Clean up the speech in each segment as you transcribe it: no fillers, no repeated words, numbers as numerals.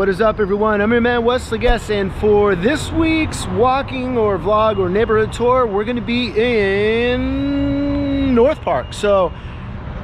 What is up, everyone? I'm your man Wesley Guest, and for this week's walking or vlog or neighborhood tour, we're going to be in North Park. So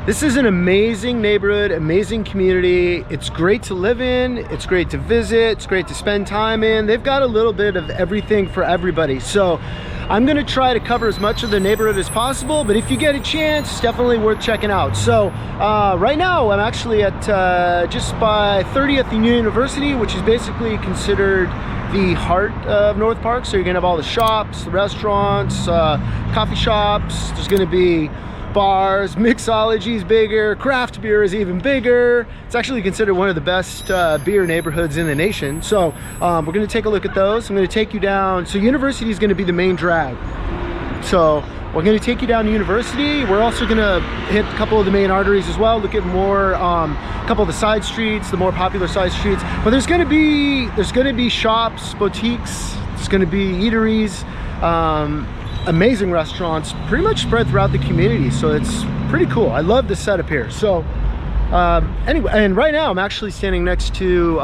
this is an amazing neighborhood, amazing community. It's great to live in, it's great to visit, it's great to spend time in. They've got a little bit of everything for everybody. So I'm gonna try to cover as much of the neighborhood as possible, but if you get a chance, it's definitely worth checking out. So right now I'm actually at just by 30th and University, which is basically considered the heart of North Park. So you're gonna have all the shops, the restaurants, coffee shops. There's gonna be bars, mixology is bigger, craft beer is even bigger. It's actually considered one of the best beer neighborhoods in the nation. So we're gonna take a look at those. I'm gonna take you down. So University is gonna be the main drag. So we're gonna take you down to University. We're also gonna hit a couple of the main arteries as well, look at more, a couple of the side streets, the more popular side streets. But there's gonna be shops, boutiques, there's gonna be eateries, amazing restaurants pretty much spread throughout the community, so it's pretty cool. I love the setup here. So anyway, and right now I'm actually standing next to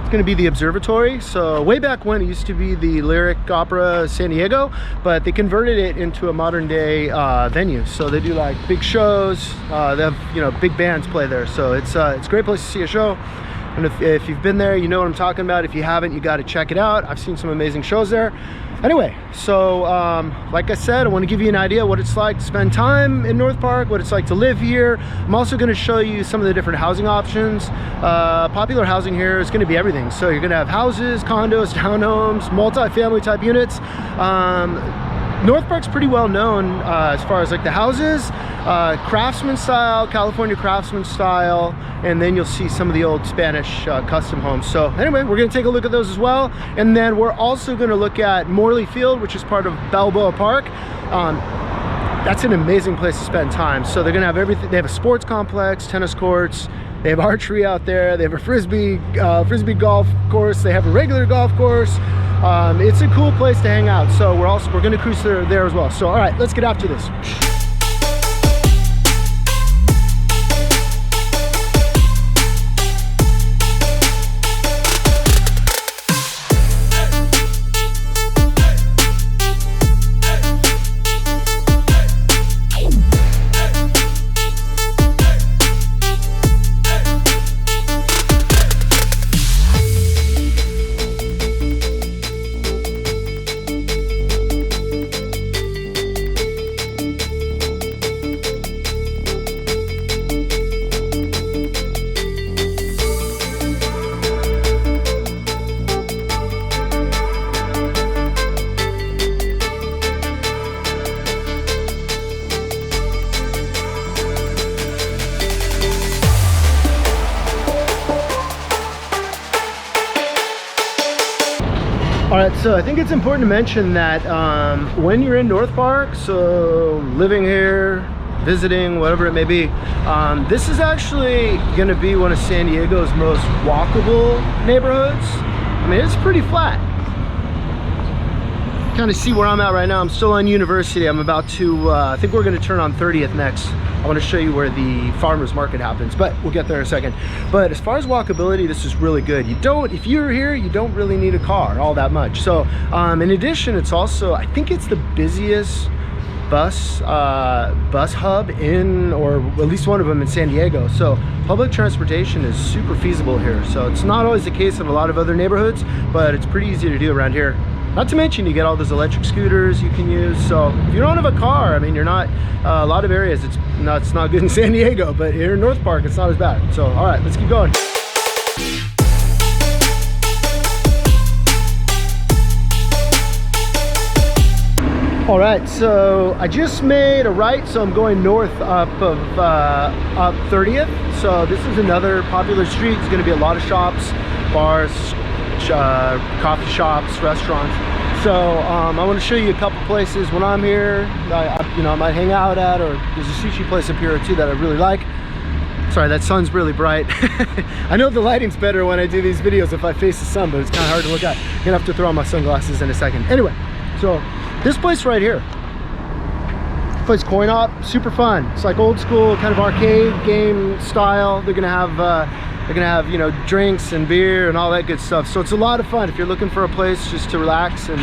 it's going to be the observatory. So way back when, it used to be the Lyric Opera San Diego, but they converted it into a modern day venue. So they do like big shows, they have, you know, big bands play there. So it's a great place to see a show. And if you've been there, you know what I'm talking about. If you haven't, you got to check it out. I've seen some amazing shows there. Anyway, so like I said, I want to give you an idea what it's like to spend time in North Park, what it's like to live here. I'm also going to show you some of the different housing options. Popular housing here is going to be everything. So you're going to have houses, condos, townhomes, multi-family type units. North Park's pretty well known as far as like the houses, craftsman style, California craftsman style, and then you'll see some of the old Spanish custom homes. So anyway, we're gonna take a look at those as well. And then we're also gonna look at Morley Field, which is part of Balboa Park. That's an amazing place to spend time. So they're gonna have everything. They have a sports complex, tennis courts, they have archery out there, they have a frisbee golf course, they have a regular golf course. It's a cool place to hang out. So we're gonna cruise there as well. So all right, let's get after this. All right, so I think it's important to mention that when you're in North Park, so living here, visiting, whatever it may be, this is actually gonna be one of San Diego's most walkable neighborhoods. I mean, it's pretty flat. Kind of see where I'm at right now. I'm still on University. I'm about to, I think we're gonna turn on 30th next. I want to show you where the farmers market happens, but we'll get there in a second. But as far as walkability, this is really good. If you're here, you don't really need a car all that much. So in addition, it's also, I think it's the busiest bus hub in, or at least one of them in San Diego. So public transportation is super feasible here. So it's not always the case of a lot of other neighborhoods, but it's pretty easy to do around here. Not to mention, you get all those electric scooters you can use. So if you don't have a car, I mean, you're not, a lot of areas, it's not good in San Diego, but here in North Park, it's not as bad. So, all right, let's keep going. All right, so I just made a right, so I'm going north up 30th. So this is another popular street. It's gonna be a lot of shops, bars, coffee shops, restaurants. So I want to show you a couple places when I'm here. I might hang out at, or there's a sushi place up here too that I really like. Sorry, that sun's really bright. I know the lighting's better when I do these videos if I face the sun, but it's kind of hard to look at. I'm gonna have to throw on my sunglasses in a second. Anyway, so this place right here, Plays coin op, super fun. It's like old school kind of arcade game style. They're gonna have you know, drinks and beer and all that good stuff. So it's a lot of fun if you're looking for a place just to relax and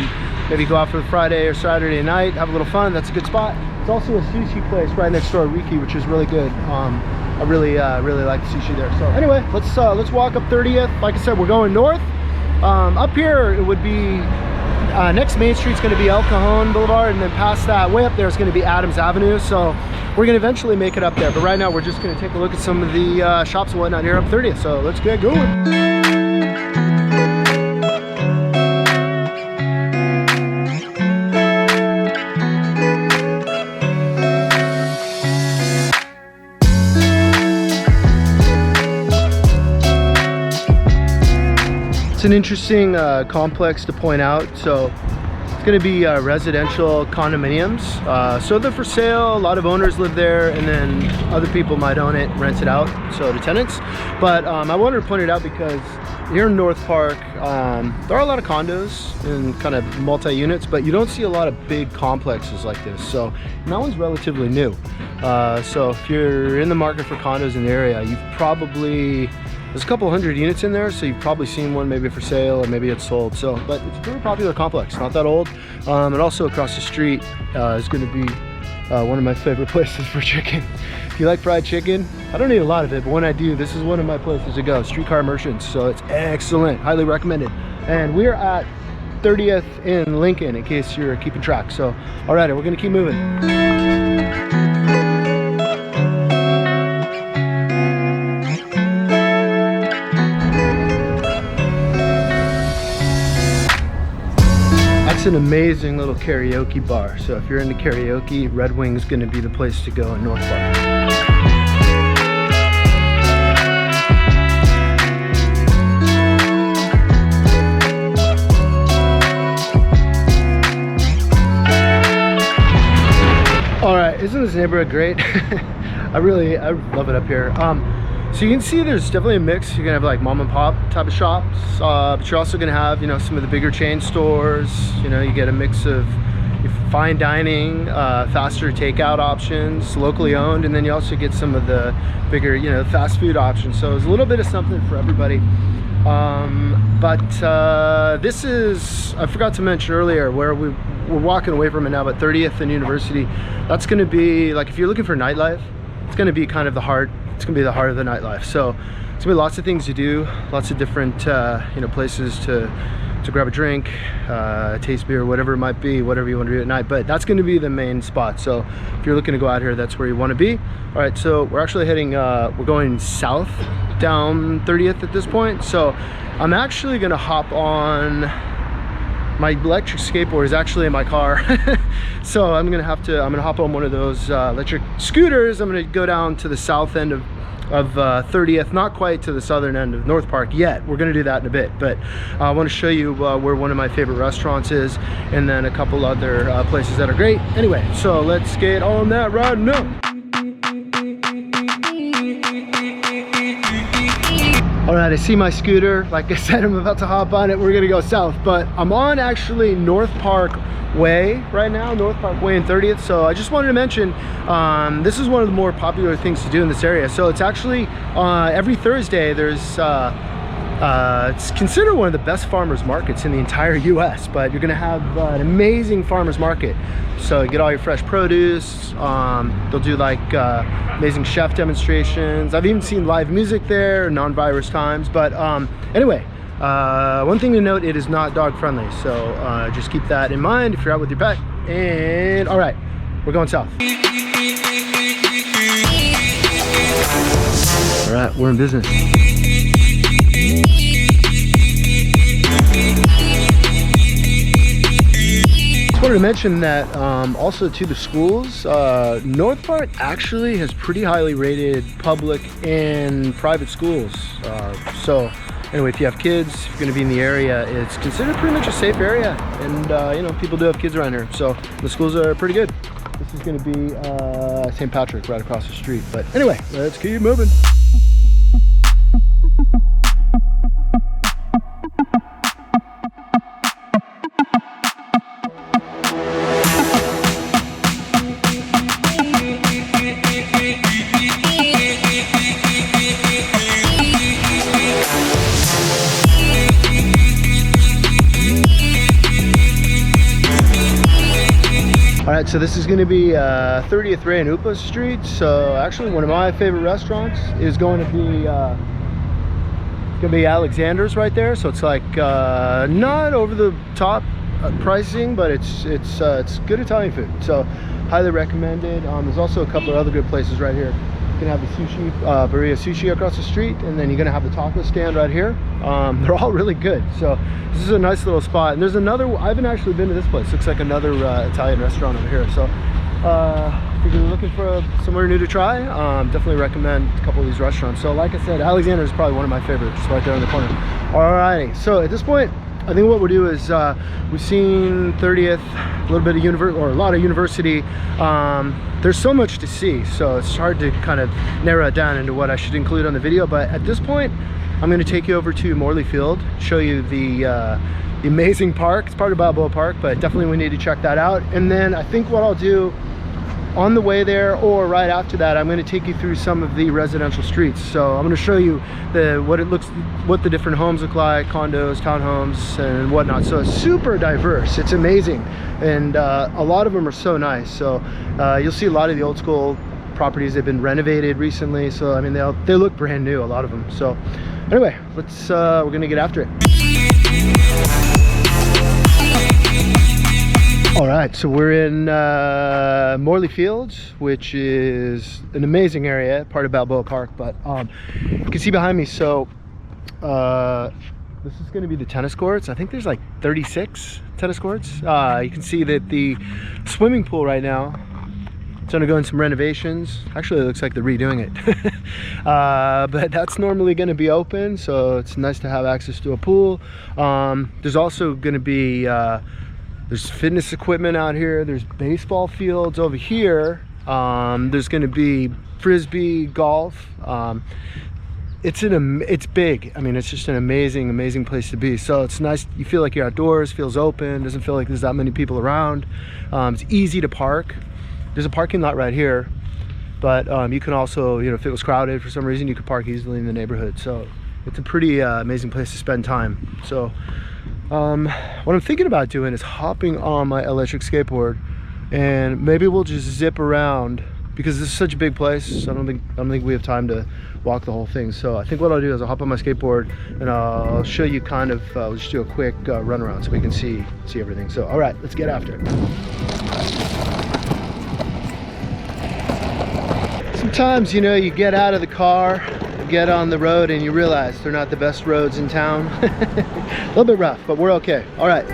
maybe go out for the Friday or Saturday night, have a little fun. That's a good spot. It's also a sushi place right next door, Riki, which is really good. I really like the sushi there. So anyway, let's walk up 30th. Like I said, we're going north. Up here it would be next main street's going to be El Cajon Boulevard, and then past that, way up there is going to be Adams Avenue. So we're going to eventually make it up there, but right now we're just going to take a look at some of the shops and whatnot here up 30th. So let's get going. It's an interesting complex to point out. So it's going to be residential condominiums. So they're for sale. A lot of owners live there, and then other people might own it, rent it out, so to tenants. But I wanted to point it out because here in North Park, there are a lot of condos and kind of multi-units, but you don't see a lot of big complexes like this. So and that one's relatively new. So if you're in the market for condos in the area, you've probably, there's a couple hundred units in there, so you've probably seen one maybe for sale or maybe it's sold. So, but it's a pretty popular complex, not that old. And also across the street is going to be one of my favorite places for chicken. If you like fried chicken, I don't eat a lot of it, but when I do, this is one of my places to go. Streetcar Merchants, so it's excellent, highly recommended. And we're at 30th in Lincoln, in case you're keeping track. So, all right, we're going to keep moving. It's an amazing little karaoke bar. So if you're into karaoke, Red Wing's going to be the place to go in North Park. All right, isn't this neighborhood great? I love it up here. So you can see there's definitely a mix. You're gonna have like mom and pop type of shops, but you're also gonna have, you know, some of the bigger chain stores. You know, you get a mix of fine dining, faster takeout options, locally owned, and then you also get some of the bigger, you know, fast food options. So it's a little bit of something for everybody. This is, I forgot to mention earlier, where we're walking away from it now, but 30th and University, that's gonna be like, if you're looking for nightlife, it's gonna be kind of the heart. It's gonna be the heart of the nightlife. So it's gonna be lots of things to do, lots of different you know, places to grab a drink, taste beer, whatever it might be, whatever you want to do at night. But that's gonna be the main spot. So if you're looking to go out here, that's where you want to be. All right, so we're actually heading, we're going south down 30th at this point. So I'm actually gonna hop on, my electric skateboard is actually in my car. So I'm gonna hop on one of those electric scooters. I'm gonna go down to the south end of 30th, not quite to the southern end of North Park yet. We're gonna do that in a bit, but I want to show you where one of my favorite restaurants is, and then a couple other places that are great. Anyway, so let's get on that ride now. All right, I see my scooter. Like I said, I'm about to hop on it. We're gonna go south, but I'm on actually North Park Way right now, North Park Way and 30th. So I just wanted to mention, this is one of the more popular things to do in this area. So it's actually every Thursday there's, it's considered one of the best farmers markets in the entire US, but you're gonna have an amazing farmers market. So you get all your fresh produce. They'll do like amazing chef demonstrations. I've even seen live music there, non-virus times. But anyway, one thing to note, it is not dog friendly. So just keep that in mind if you're out with your pet. And all right, we're going south. All right, we're in business. I wanted to mention that also to the schools, North Park actually has pretty highly rated public and private schools. So anyway, if you have kids, if you're going to be in the area, it's considered pretty much a safe area, and you know, people do have kids around here, so the schools are pretty good. This is going to be St. Patrick right across the street. But anyway, let's keep moving. right, so this is going to be 30th Ray and Upas Street. So actually one of my favorite restaurants is going to be Alexander's right there. So it's like not over the top pricing, but it's good Italian food, so highly recommended. There's also a couple of other good places right here. You can have the sushi, Burrito Sushi across the street, and then you're gonna have the taco stand right here. They're all really good. So this is a nice little spot. And there's another, I haven't actually been to this place. Looks like another Italian restaurant over here. So if you're looking for somewhere new to try, definitely recommend a couple of these restaurants. So like I said, Alexander is probably one of my favorites, right there in the corner. Alrighty, so at this point, I think what we'll do is we've seen 30th, a little bit of a lot of university. There's so much to see, so it's hard to kind of narrow it down into what I should include on the video. But at this point, I'm going to take you over to Morley Field, show you the amazing park. It's part of Balboa Park, but definitely we need to check that out. And then I think what I'll do on the way there, or right after that, I'm going to take you through some of the residential streets. So I'm going to show you what the different homes look like, condos, townhomes, and whatnot. So it's super diverse. It's amazing, and a lot of them are so nice. So you'll see a lot of the old school properties. They've been renovated recently, so I mean they look brand new, a lot of them. So anyway, let's we're going to get after it. All right, so we're in Morley Fields, which is an amazing area, part of Balboa Park. But you can see behind me, so this is going to be the tennis courts. I think there's like 36 tennis courts. You can see that the swimming pool right now, it's undergoing some renovations. Actually, it looks like they're redoing it. But that's normally going to be open, so it's nice to have access to a pool. There's also going to be there's fitness equipment out here. There's baseball fields over here. There's going to be frisbee golf. It's big. I mean, it's just an amazing place to be. So it's nice. You feel like you're outdoors. Feels open. Doesn't feel like there's that many people around. It's easy to park. There's a parking lot right here, but you can also, if it was crowded for some reason, you could park easily in the neighborhood. So it's a pretty amazing place to spend time. So what I'm thinking about doing is hopping on my electric skateboard, and maybe we'll just zip around, because this is such a big place. So I don't think we have time to walk the whole thing. So I think what I'll do is I'll hop on my skateboard and I'll show you kind of we'll just do a quick run around so we can see everything. So all right, let's get after it. Sometimes, you get out of the car, get on the road, and you realize they're not the best roads in town. A little bit rough, but we're okay. All right.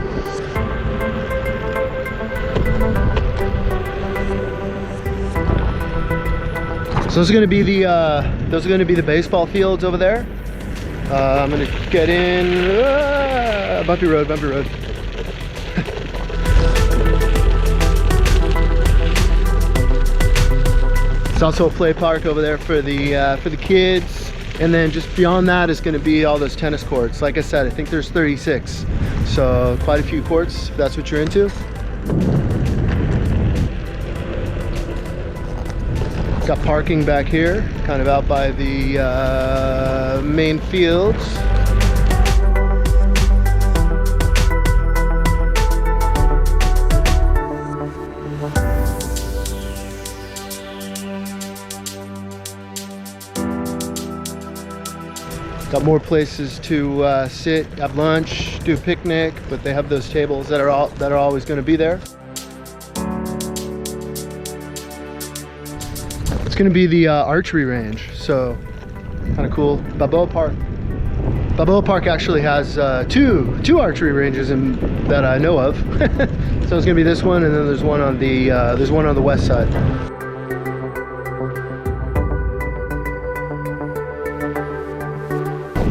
So those are going to be the baseball fields over there. I'm going to get in. Bumpy road. There's also a play park over there for the kids, and then just beyond that is going to be all those tennis courts. Like I said, I think there's 36, so quite a few courts if that's what you're into. Got parking back here, kind of out by the main fields. Got more places to sit, have lunch, do a picnic, but they have those tables that are always going to be there. It's going to be the archery range, so kind of cool. Balboa Park actually has two archery ranges that I know of. So it's going to be this one, and then there's one on the west side.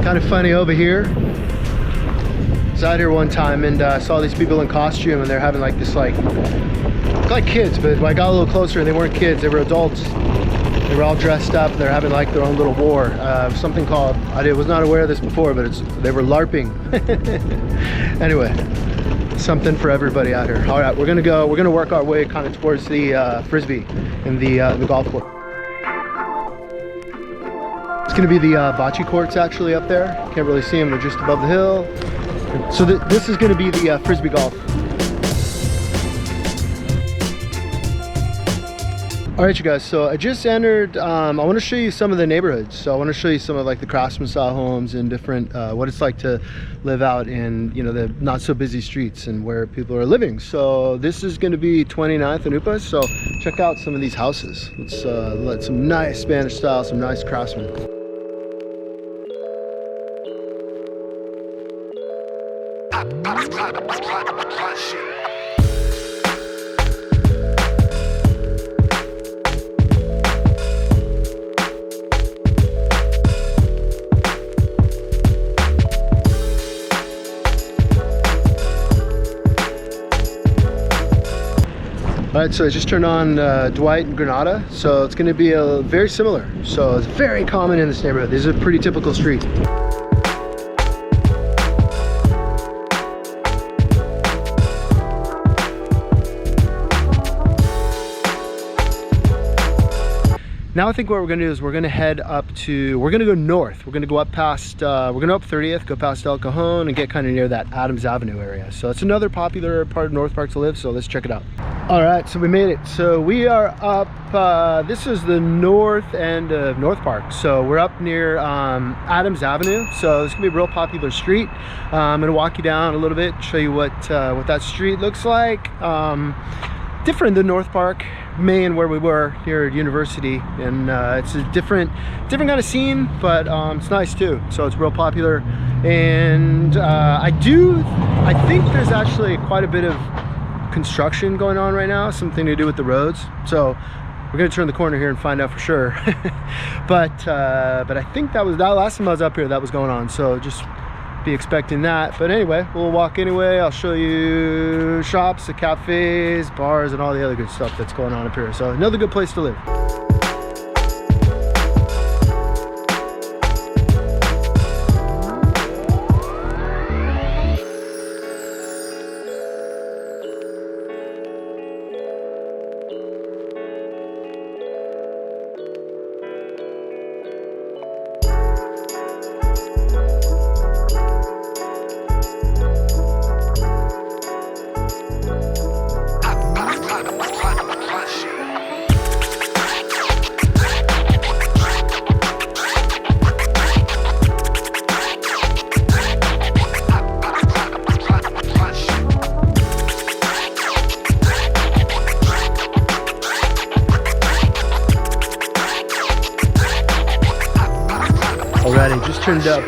Kind of funny over here. I was out here one time and I saw these people in costume, and they're having like this like kids, but when I got a little closer, and they weren't kids, they were adults. They were all dressed up. They're having like their own little war. Something called, I was not aware of this before, but they were LARPing. Anyway, something for everybody out here. All right, we're gonna work our way kind of towards the frisbee and the golf course. It's going to be the bocce courts actually up there. Can't really see them, they're just above the hill. So this is going to be the frisbee golf. All right, you guys, so I just entered, I want to show you some of the neighborhoods. So I want to show you some of like the craftsman style homes and different, what it's like to live out in, you know, the not so busy streets and where people are living. So this is going to be 29th and Upas. So check out some of these houses. Let's let some nice Spanish style, some nice craftsmen. All right, so I just turned on Dwight and Granada, so it's going to be very similar. So it's very common in this neighborhood. This is a pretty typical street. Now I think what we're gonna do is we're gonna head up to, we're gonna go north. We're gonna go up past, we're gonna go up 30th, go past El Cajon and get kind of near that Adams Avenue area. So it's another popular part of North Park to live, so let's check it out. All right, so we made it. So we are up, this is the north end of North Park. So we're up near Adams Avenue. So it's gonna be a real popular street. I'm gonna walk you down a little bit, show you what that street looks like. Different than North Park, Maine, where we were here at university, and it's a different kind of scene, but it's nice too. So it's real popular, and I think there's actually quite a bit of construction going on right now, something to do with the roads. So we're gonna turn the corner here and find out for sure. but I think that last time I was up here that was going on. So just be expecting that. But anyway, we'll walk anyway. I'll show you shops, the cafes, bars, and all the other good stuff that's going on up here. So another good place to live. Alrighty, just turned up,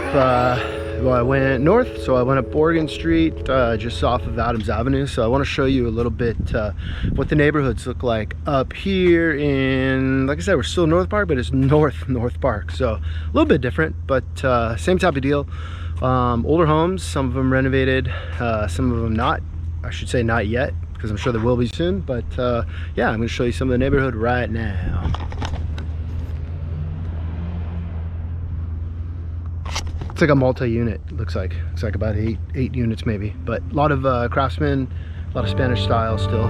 well, I went north, so I went up Oregon Street, just off of Adams Avenue. So I want to show you a little bit what the neighborhoods look like up here in, like I said, we're still North Park, but it's North Park. So a little bit different, but same type of deal. Older homes, some of them renovated, some of them not. I should say not yet, because I'm sure there will be soon. But yeah, I'm going to show you some of the neighborhood right now. It's like a multi-unit, looks like. It's like about eight units maybe. But a lot of craftsmen, a lot of Spanish style still.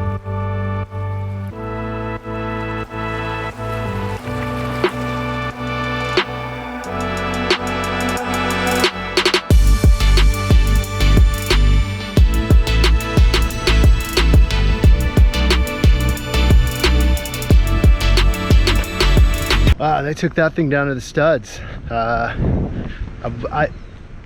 Wow, they took that thing down to the studs.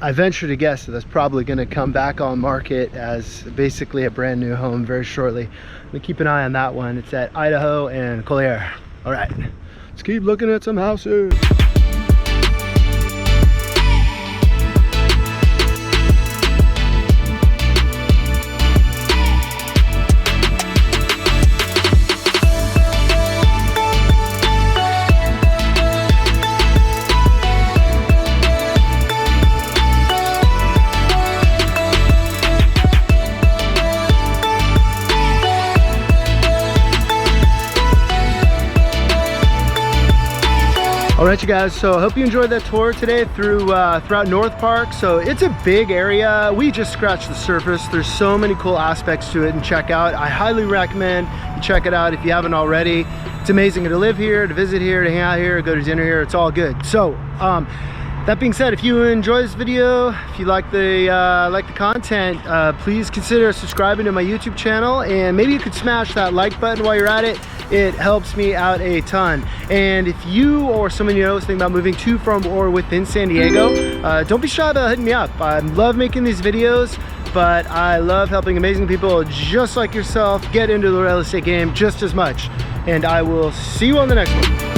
I venture to guess that that's probably going to come back on market as basically a brand new home very shortly. I'm going to keep an eye on that one. It's at Idaho and Collier. All right, let's keep looking at some houses. All right, you guys, so I hope you enjoyed that tour today throughout North Park. So it's a big area. We just scratched the surface. There's so many cool aspects to it and check out. I highly recommend you check it out if you haven't already. It's amazing to live here, to visit here, to hang out here, go to dinner here. It's all good. So That being said, if you enjoy this video, if you like the content, please consider subscribing to my YouTube channel, and maybe you could smash that like button while you're at it. It helps me out a ton. And if you or someone you know is thinking about moving to, from, or within San Diego, don't be shy about hitting me up. I love making these videos, but I love helping amazing people just like yourself get into the real estate game just as much. And I will see you on the next one.